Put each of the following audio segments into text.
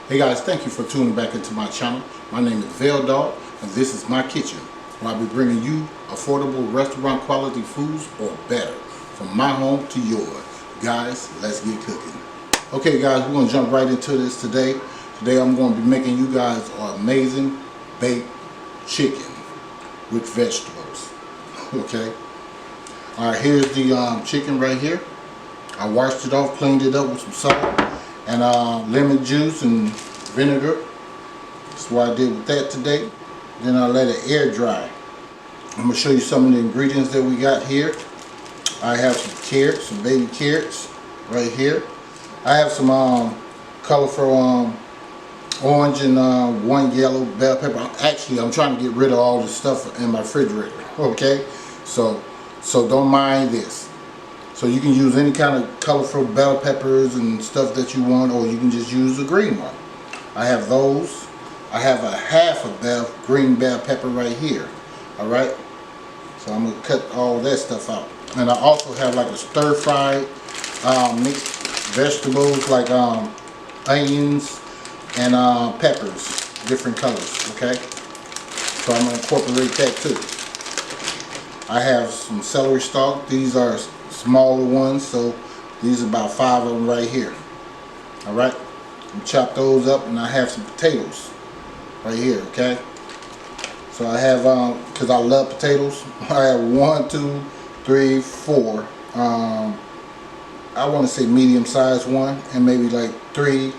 Hey guys, thank you for tuning back into my channel. My name is Veil Dog, and this is my kitchen, where I'll be bringing you affordable restaurant quality foods or better, from my home to yours. Guys, let's get cooking. Okay guys, we're going to jump right into this today. Today I'm going to be making you guys an amazing baked chicken with vegetables. Okay. Alright, here's the chicken right here. I washed it off, cleaned it up with some salt and lemon juice and vinegar. That's what I did with that today. Then I let it air dry. I'm going to show you some of the ingredients that we got here. I have some carrots, some baby carrots right here. I have some colorful orange and one yellow bell pepper. Actually, I'm trying to get rid of all the stuff in my refrigerator. Okay, so don't mind this. So you can use any kind of colorful bell peppers and stuff that you want, or you can just use the green one. I have those. I have a half a green bell pepper right here. All right. So I'm gonna cut all that stuff out. And I also have like a stir-fried mixed vegetables like onions and peppers, different colors. Okay. So I'm gonna incorporate that too. I have some celery stalk. These are smaller ones, so these are about 5 of them right here. All right, chop those up, and I have some potatoes right here. Okay, so I have because I love potatoes. I have 1, 2, 3, 4. I want to say medium-sized one, and maybe like 3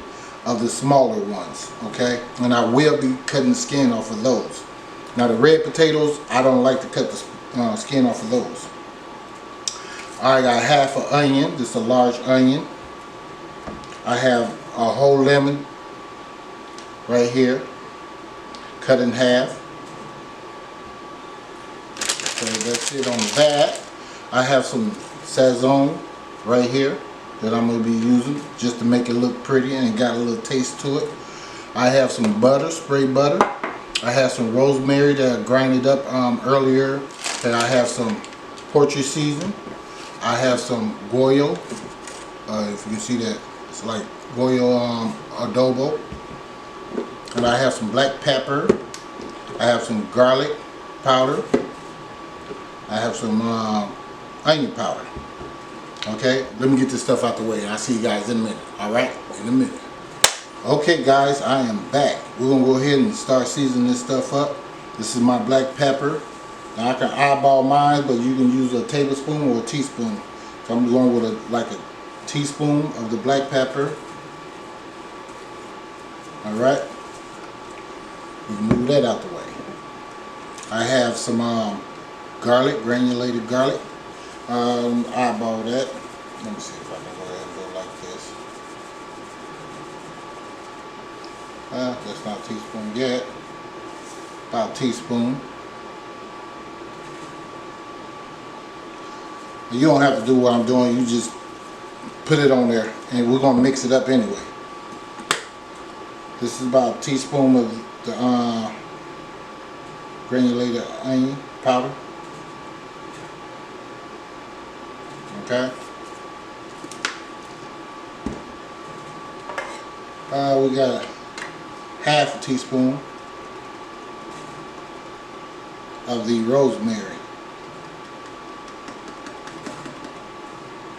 of the smaller ones. Okay, and I will be cutting the skin off of those. Now the red potatoes, I don't like to cut the skin off of those. I got half an onion. This is a large onion. I have a whole lemon right here, cut in half. So that's it on that. I have some Sazon right here that I'm going to be using just to make it look pretty, and it got a little taste to it. I have some butter, spray butter. I have some rosemary that I grinded up earlier. And I have some poultry seasoning. I have some goyo, if you can see that, it's like goyo adobo. And I have some black pepper. I have some garlic powder. I have some onion powder. Okay, let me get this stuff out the way, and I'll see you guys in a minute. Alright, in a minute. Okay guys, I am back. We're going to go ahead and start seasoning this stuff up. This is my black pepper. Now I can eyeball mine, but you can use a tablespoon or a teaspoon. So I'm going with like a teaspoon of the black pepper. Alright. We can move that out the way. I have some garlic, granulated garlic. Eyeball that. Let me see if I can go ahead and go like this. That's not a teaspoon yet. About a teaspoon. You don't have to do what I'm doing, you just put it on there, and we're going to mix it up anyway. This is about a teaspoon of the granulated onion powder. Okay. We got half a teaspoon of the rosemary.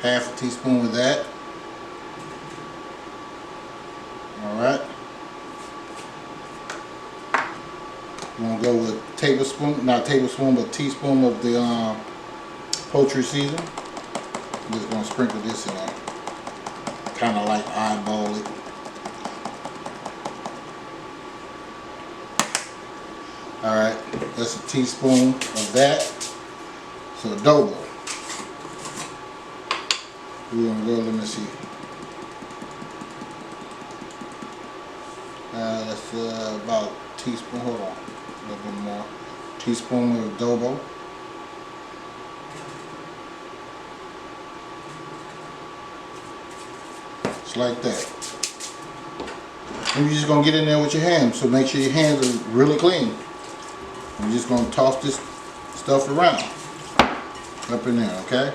Half a teaspoon of that. Alright. We're going to go with tablespoon, not tablespoon, but teaspoon of the poultry seasoning. I'm just going to sprinkle this in there. Kind of like eyeball it. Alright, that's a teaspoon of that. So adobo. We're going to go, let me see. That's about a teaspoon, hold on, a little bit more. Teaspoon of adobo. Just like that. And you're just going to get in there with your hands, so make sure your hands are really clean. I'm just going to toss this stuff around up in there, okay?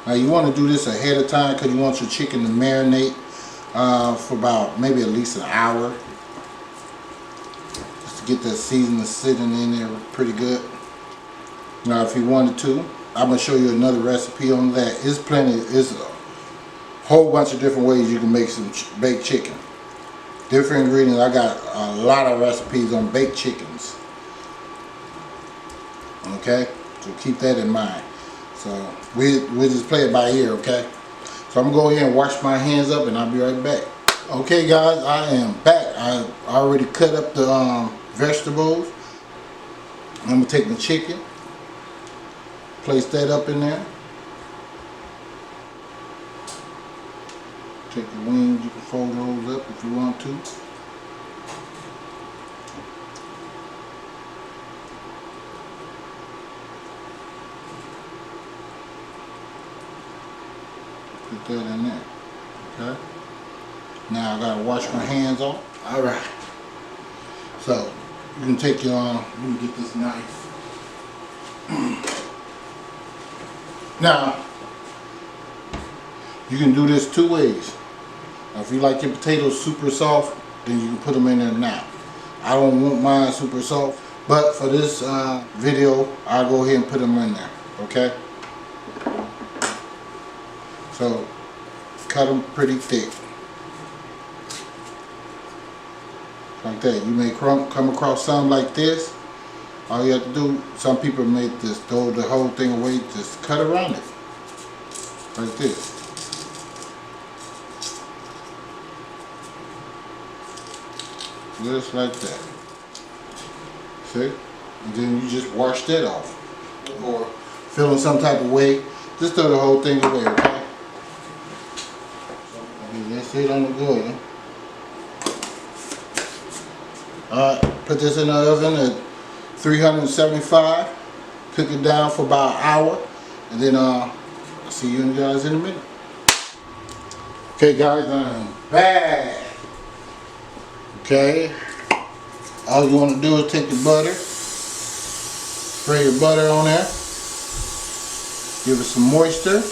Now you want to do this ahead of time because you want your chicken to marinate for about maybe at least an hour. Just to get that seasoning sitting in there pretty good. Now if you wanted to, I'm going to show you another recipe on that. It's a whole bunch of different ways you can make some baked chicken. Different ingredients. I got a lot of recipes on baked chickens. Okay, so keep that in mind. So we just play it by ear, okay? So I'm gonna go ahead and wash my hands up and I'll be right back. Okay guys, I am back. I already cut up the vegetables. I'm gonna take the chicken, place that up in there. Take the wings, you can fold those up if you want to. Put that in there, okay? Now I gotta wash my hands off. All right. So you can take your, let me get this knife. Now, you can do this two ways. Now, if you like your potatoes super soft, then you can put them in there now. I don't want mine super soft, but for this video, I'll go ahead and put them in there, okay? So, cut them pretty thick. Like that. You may come across something like this. All you have to do, some people may just throw the whole thing away, just cut around it. Like this. Just like that. See? And then you just wash that off. Or feeling some type of way, just throw the whole thing away, okay? That's it on the good. Alright, put this in the oven at 375. Cook it down for about an hour. And then I'll see you guys in a minute. Okay guys, I'm back. Okay. All you want to do is take your butter. Spray your butter on there. Give it some moisture.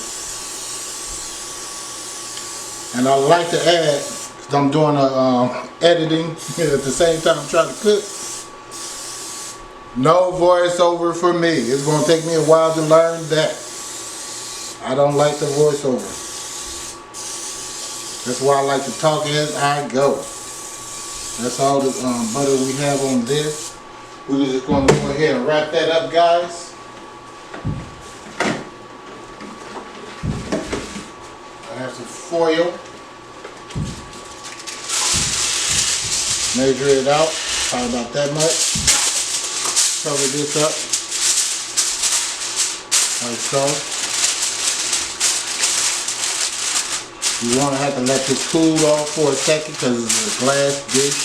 And I like to add, because I'm doing editing at the same time I'm trying to cook. No voiceover for me. It's going to take me a while to learn that. I don't like the voiceover. That's why I like to talk as I go. That's all the butter we have on this. We're just going to go ahead and wrap that up, guys. I have some foil. Measure it out, probably about that much. Cover this up, like so. You want to have to let this cool off for a second because it's a glass dish.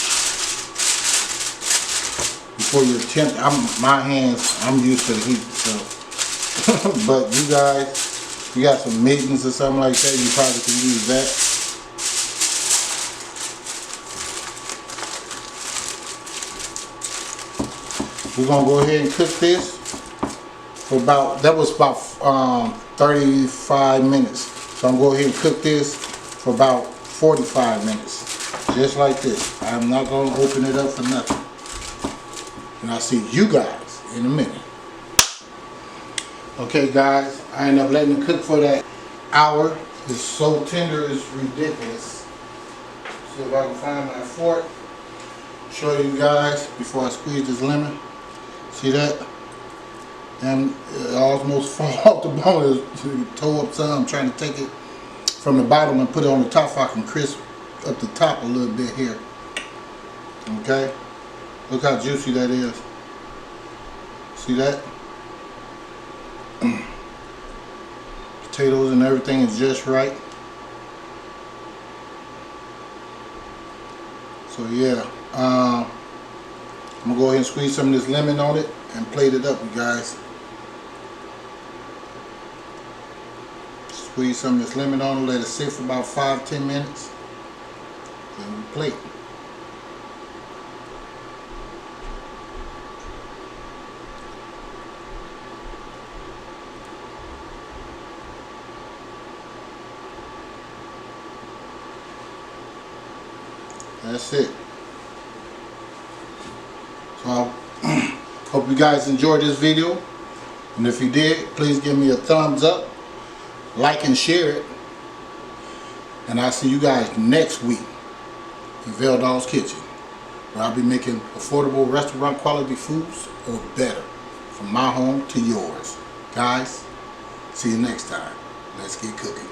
Before you attempt, my hands, I'm used to the heat, so. But you guys, you got some mittens or something like that, you probably can use that. We're going to go ahead and cook this for about, that was about 35 minutes. So I'm going to go ahead and cook this for about 45 minutes. Just like this. I'm not going to open it up for nothing. And I'll see you guys in a minute. Okay guys, I ended up letting it cook for that hour. It's so tender, it's ridiculous. See if I can find my fork. Show you guys before I squeeze this lemon. See that? And it almost fall off the bone. It tore up some. I'm trying to take it from the bottom and put it on the top so I can crisp up the top a little bit here. Okay? Look how juicy that is. See that? Potatoes and everything is just right. So yeah. I'm going to go ahead and squeeze some of this lemon on it and plate it up, you guys. Squeeze some of this lemon on it, let it sit for about 5-10 minutes. Then we plate. That's it. So I hope you guys enjoyed this video. And if you did, please give me a thumbs up, like and share it. And I'll see you guys next week in Veldog's Kitchen, where I'll be making affordable restaurant quality foods or better, from my home to yours. Guys, see you next time. Let's get cooking.